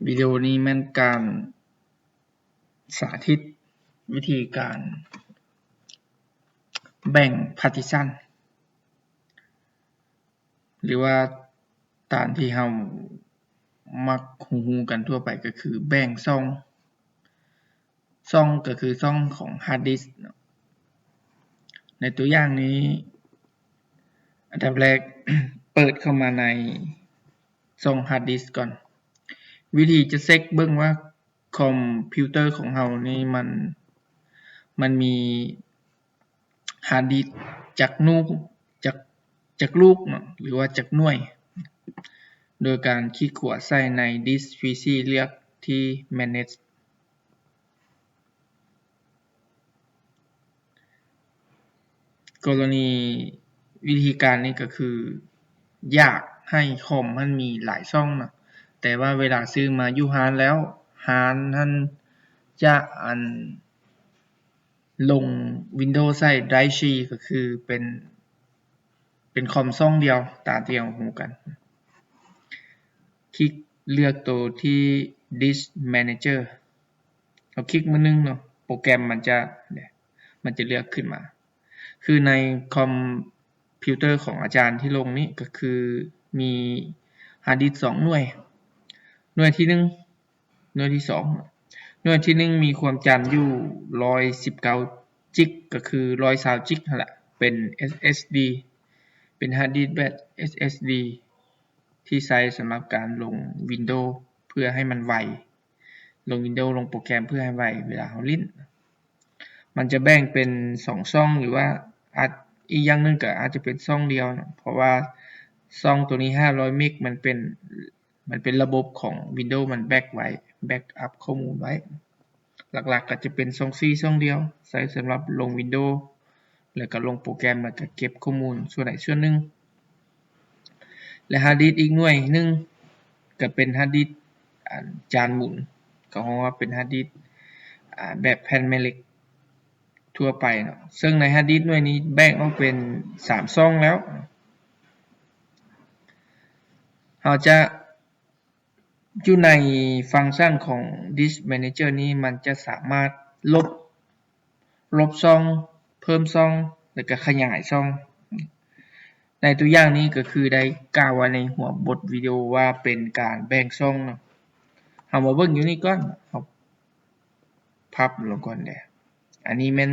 วิดีโอนี้แม่นการสาธิตวิธีการแบ่ง partition หรือว่าตามที่เรามักฮู้กันทั่วไปก็คือแบ่งช่องก็คือช่องของ hard disk ในตัวอย่างนี้อันดับแรก เปิดเข้ามาในช่อง hard disk ก่อนวิธีจะเช็คเบิ่งว่าคอมพิวเตอร์ของเรานี่มันมี hard disk จักลูกเนาะหรือว่าจักหน่วย โดยการคลิกขวาใส่ใน disk pc เลือกที่ manage กรณีวิธีการนี้ก็คืออยากให้คอมมันมีหลายช่องนะแต่ว่าเวลาซื้อมาอยู่ร้านแล้วร้านท่านจะลง Windows ใส่ Drive C ก็คือเป็นคอมช่องเดียวตามที่เรารู้กันคลิกเลือกตัวที่ Disk Manager เราคลิกมือนึงเนาะโปรแกรมมันจะเลือกขึ้นมาคือในคอมพิวเตอร์ของอาจารย์ที่ลงนี้ก็คือมีฮาร์ดดิสก์2หน่วยที่1หน่วยที่2หน่วยที่1มีความจำอยู่119จิกก็คือ120จิกนั่นแหละเป็น SSD เป็นฮาร์ดดิสก์แบบ SSD ที่ใช้สำหรับการลง Windows เพื่อให้มันไวลง Windows ลงโปรแกรมเพื่อให้ไวเวลาเราลิ้นมันจะแบ่งเป็น2ช่องหรือว่าอีกอย่างนึงก็อาจจะเป็นช่องเดียวนะเพราะว่าช่องตัวนี้500เมกมันเป็นระบบของ Windows มันแบ็กอัพข้อมูลไว้หลักๆก็จะเป็นช่อง4ช่องเดียวใช้สำหรับลง Windows แล้วก็ลงโปรแกรมแล้วก็เก็บข้อมูลส่วนใดส่วนหนึ่งและฮาร์ดดิสก์อีกหน่วยนึงก็เป็นฮาร์ดดิสก์จานหมุนก็เพราะว่าเป็นฮาร์ดดิสก์แบบแผ่นแม่เหล็กทั่วไปเนาะซึ่งในฮาร์ดดิสก์หน่วยนี้แบ่งออกเป็น3ช่องแล้วเราจะอยู่ในฟังก์ชันของ Disk Manager นี้มันจะสามารถลบช่องเพิ่มช่องแล้วก็ขยายช่องในตัวอย่างนี้ก็คือได้กล่าวไว้ในหัวบทวิดีโอว่าเป็นการแบ่งช่องเนาะเรามาเบิ่งอยู่นี่ก่อนเอาพับลงก่อนเด้อันนี้แม่น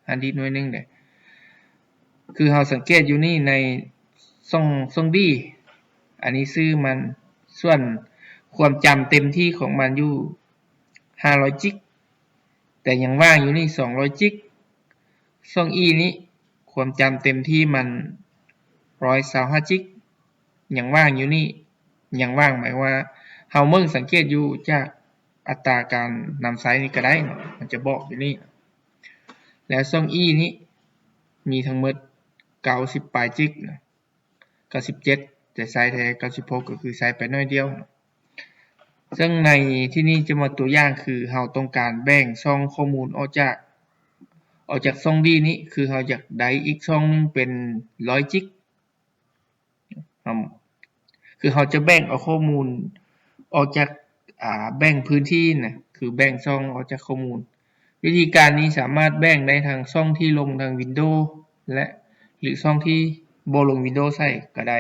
ฮาร์ดดิสก์หน่วยนึงเด้คือเราสังเกตอยู่นี่ในช่อง D อันนี้ชื่อมันส่วนความจำเต็มที่ของมันอยู่500จิกแต่ยังว่างอยู่นี่200จิกช่อง E นี้ความจำเต็มที่มัน125จิกยังว่างอยู่นี่ยังว่างหมายว่าเฮามึงสังเกตอยู่จากอัตราการนำใช้นี่ก็ได้มันจะบอกอยู่นี่แล้วช่อง E นี้มีทั้งหมด90ปลายจิก97แต่ใช้แท้96ก็คือใช้ไปน้อยเดียวซึ่งในที่นี้จะมาตัวอย่างคือเราต้องการแบ่งช่องข้อมูลออกจากช่อง D นี้คือเราอยากได้อีกช่องนึงเป็น100จิกคือเราจะแบ่งเอาข้อมูลออกจากแบ่งพื้นที่นะคือแบ่งช่องออกจากข้อมูลวิธีการนี้สามารถแบ่งได้ทางช่องที่ลงทาง Windows และหรือช่องที่บ่ลง Windows ใส่ก็ได้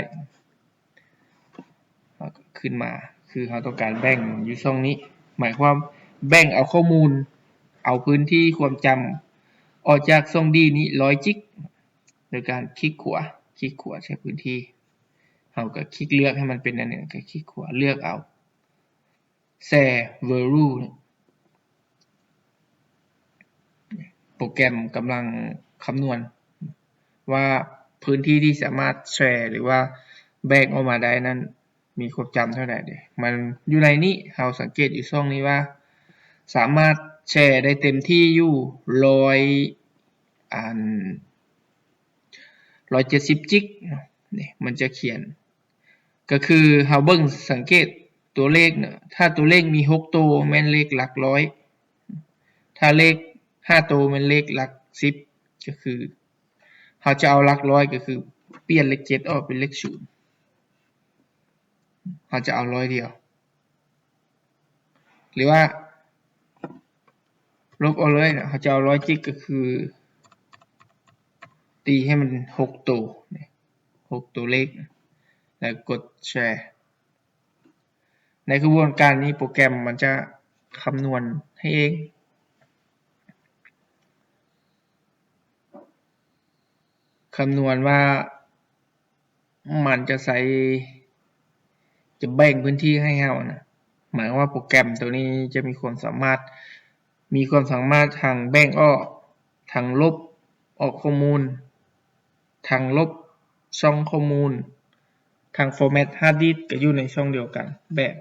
ขึ้นมาคือเราต้องการแบ่งอยู่ช่องนี้หมายความแบ่งเอาข้อมูลเอาพื้นที่ความจำออกจากช่อง D นี้100จิกโดยการคลิกขวาใช้พื้นที่เราก็คลิกเลือกให้มันเป็นอันนี้ก็คลิกขวาเลือกเอา Share Value โปรแกรมกำลังคำนวณว่าพื้นที่ที่สามารถแชร์หรือว่าแบ่งออกมาได้นั้นมีความจำเท่าไหร่มันอยู่ในนี้เราสังเกตอยู่ช่องนี้ว่าสามารถแชร์ได้เต็มที่อยู่170จิกนี่มันจะเขียนก็คือเราเบิ่งสังเกตตัวเลขเนี่ยถ้าตัวเลขมี6ตัวแม่นเลขหลักร้อยถ้าเลข5ตัวแม่นเลขหลัก10ก็คือเราจะเอาหลักร้อยก็คือเปลี่ยนเลข7ออกเป็นเลข0เราจะเอา100เดียว หรือว่าลบเอาเลยนะเขาจะเอา100 จิกก็คือตีให้มัน6 ตัว6 ตัวเลขแล้วกดแชร์ในกระบวนการนี้โปรแกรมมันจะคำนวณให้เองคำนวณว่ามันจะแบ่งพื้นที่ให้เรานะหมายว่าโปรแกรมตัวนี้จะมีความสามารถทางแบ่งออกทางลบออกข้อมูลทางลบช่องข้อมูลทาง format hard disk ก็อยู่ในช่องเดียวกันแบบ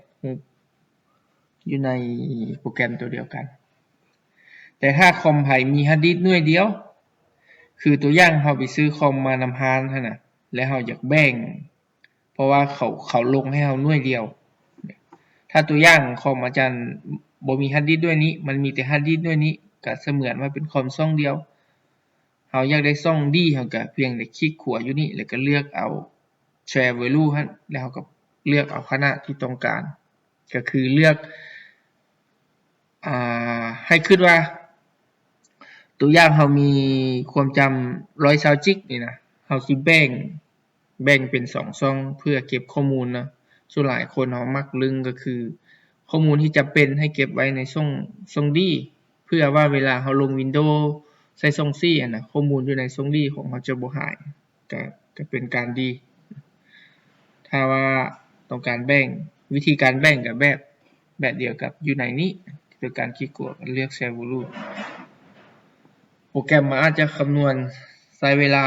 อยู่ในโปรแกรมตัวเดียวกันแต่ถ้าคอมไผมี hard disk หน่วยเดียวคือตัวอย่างเราไปซื้อคอมมานำพานหั่นน่ะแล้วเราอยากแบ่งเพราะว่าเขาลงให้เราหน่วยเดียวถ้าตัวอย่างคอมอาจารย์บ่มีฮาร์ดดิสก์ด้วยนี้มันมีแต่ฮาร์ดดิสก์ด้วยนี้ก็เสมือนว่าเป็นคอมช่องเดียวเราอยากได้ช่องดีเราก็เพียงแต่คลิกขวาอยู่นี่แล้วก็เลือกเอา share value หั่นแล้วเราก็เลือกเอาขนาดที่ต้องการก็คือเลือกให้คิดว่าตัวอย่างเรามีความจำ120 จิกนี่นะเราสิแบ่งเป็น2ช่องเพื่อเก็บข้อมูลนะส่วนหลายคนเขามักลึงก็คือข้อมูลที่จำเป็นให้เก็บไว้ในช่องดีเพื่อว่าเวลาเราลง Windows ใช้ช่อง C นะข้อมูลอยู่ในช่องดีของเราจะบ่หายก็เป็นการดีถ้าว่าต้องการแบ่งวิธีการแบ่งกับแบบเดียวกับอยู่ในนี้คือการคลิกขวาเลือก Share Value โปรแกรมมันอาจจะคำนวณใช้เวลา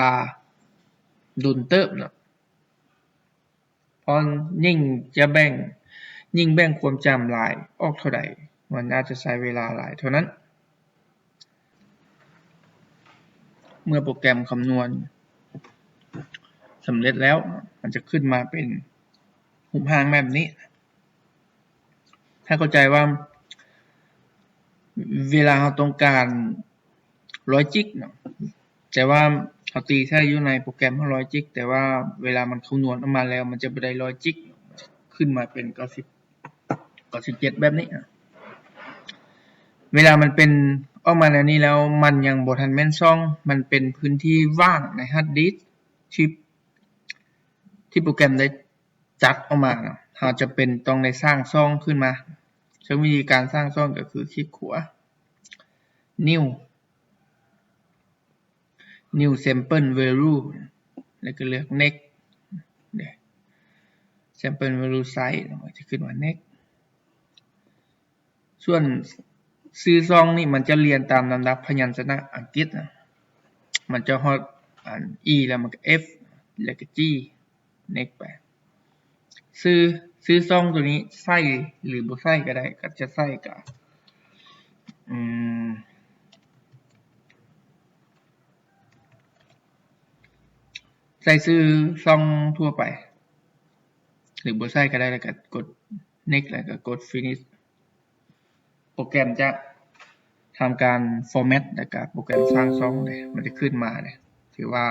ดุลเติบเนาะเพราะยิ่งแบ่งความจำหลายออกเท่าใดมันอาจจะใช้เวลาหลายเท่านั้นเมื่อโปรแกรมคำนวณสำเร็จแล้วมันจะขึ้นมาเป็นหุบหางแบบนี้ถ้าเข้าใจว่าเวลาเราต้องการ100 จิกเนาะแต่ว่าเขาตีใช้อยู่ในโปรแกรม100 จิกแต่ว่าเวลามันคำนวณออกมาแล้วมันจะบ่ได้100 จิกขึ้นมาเป็น97แบบนี้เวลามันเป็นออกมาแล้วนี้แล้วมันยังบ่ทันแม่นช่องมันเป็นพื้นที่ว่างในฮาร์ดดิสก์ที่โปรแกรมได้จัดออกมาเราจะเป็นต้องได้สร้างช่องขึ้นมาซึ่งวิธีการสร้างช่องก็คือคลิกขวา new sample value แล้วก็เลือก next sample value size มันจะขึ้นว่า next ส่วนชื่อช่องนี่มันจะเรียนตามลำดับพยัญชนะอังกฤษนะมันจะฮอดE แล้วมันก็ F แล้วก็ G next ไปชื่อช่องตัวนี้ใส่หรือบ่ใส่ก็ได้ก็จะใส่กับใส่ชื่อช่องทั่วไปหรือบ่ใส่ก็ได้แล้วก็กด next แล้วก็กด finish โปรแกรมจะทำการ format แล้วก็โปรแกรมสร้างช่องเลยมันจะขึ้นมาเนี่ยถือว่า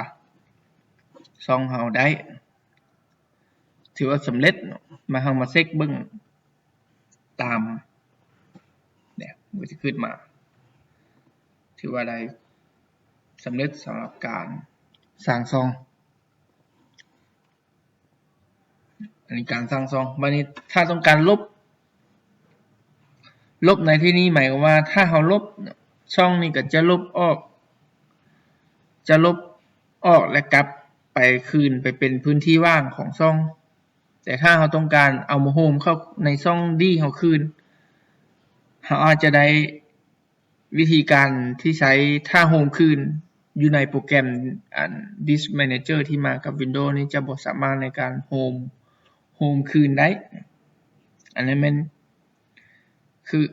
ช่องเราได้ถือว่าสำเร็จมาเรามาเช็คเบิ่งตามเนี่ยมันจะขึ้นมาถือว่าได้สำเร็จสำหรับการสร้างช่องอันนี้การสร้างช่องวันนี้ถ้าต้องการลบในที่นี้หมายความว่าถ้าเราลบช่องนี้ก็จะลบออกและกลับไปคืนไปเป็นพื้นที่ว่างของช่องแต่ถ้าเราต้องการเอามาโฮมเข้าในช่องดีเราคืนเราอาจจะได้วิธีการที่ใช้ถ้าโฮมคืนอยู่ในโปรแกรมDisk Manager ที่มากับ Windows นี้จะบ่สามารถในการโฮมคืนได้อันนั้นมันคือ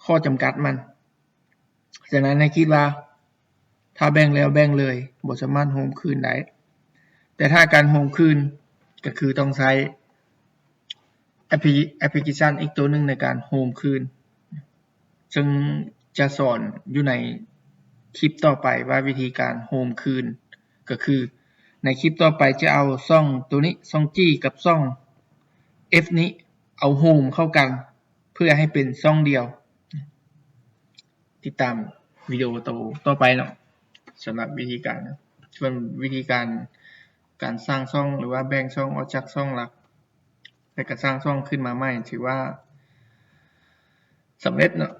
ข้อจำกัดมันฉะนั้นให้คิดว่าถ้าแบ่งแล้วแบ่งเลยบ่สามารถโฮมคืนได้แต่ถ้าการโฮมคืนก็คือต้องใช้แอปพลิเคชันอีกตัวนึงในการโฮมคืนซึ่งจะสอนอยู่ในคลิปต่อไปว่าวิธีการโฮมคืนก็คือในคลิปต่อไปจะเอาช่องตัวนี้ช่อง G กับช่อง F นี้ เอาโฮมเข้ากันเพื่อให้เป็นช่องเดียวติดตามวิดีโอต่อไปเนาะสำหรับวิธีการนะส่วนวิธีการสร้างช่องหรือว่าแบ่งช่องออกจากช่องหลักแล้วก็สร้างช่องขึ้นมาใหม่ถือว่าสำเร็จเนาะ